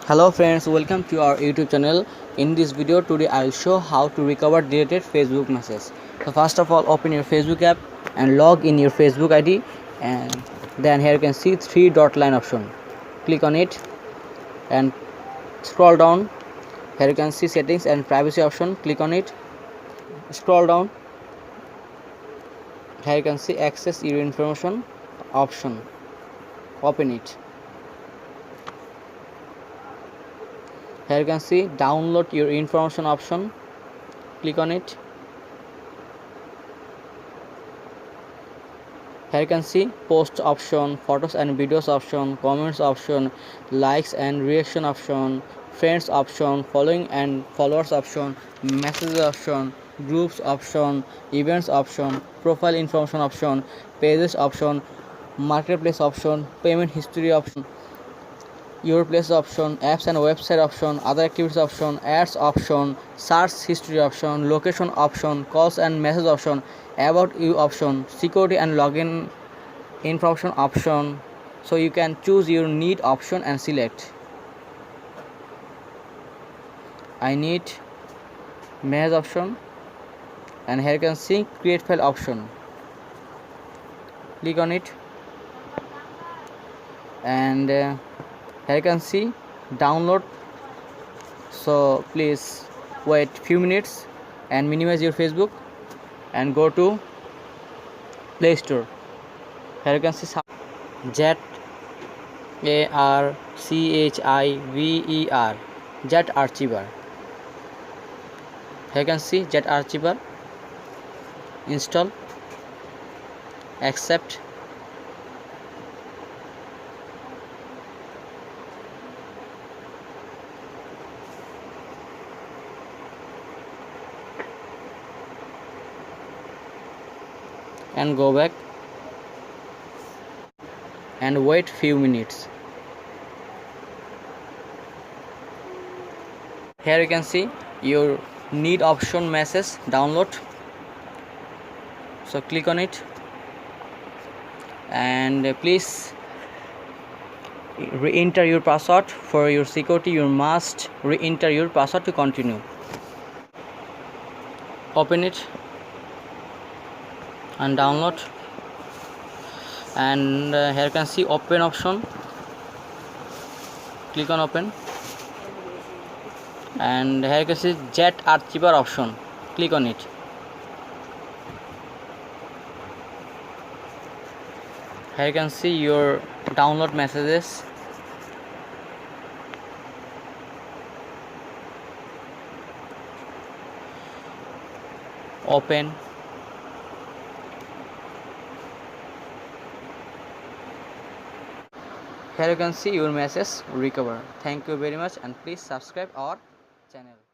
Hello friends, welcome to our YouTube channel. In this video today I will show how to recover deleted Facebook message. So first of all, open your Facebook app and log in your Facebook ID, and then here you can see three dot line option. Click on it and scroll down. Here you can see settings and privacy option. Click on it. Scroll down. Here you can see access your information option. Open it. Here you can see download your information option. Click on it. Here you can see post option, photos and videos option, comments option, likes and reaction option, friends option, following and followers option, messages option, groups option, events option, profile information option, pages option, marketplace option, payment history option, your place option, apps and website option, other activities option, ads option, search history option, location option, calls and message option, about you option, security and login information option. So you can choose your need option and select I need message option, and here you can see create file option. Click on it, and here you can see download. So please wait few minutes and minimize your Facebook and go to Play Store. Here you can see Jet ARCHIVER Jet Archiver. Here you can see Jet Archiver. Install, accept, and go back and wait few minutes. Here you can see your need option message download. So click on it, and please re-enter your password. For your security you must re-enter your password to continue. Open it and download, and here you can see open option. Click on open, and here you can see Jet Archiver option. Click on it. Here you can see your download messages. Open. Here you can see your message recover. Thank you very much, and please subscribe our channel.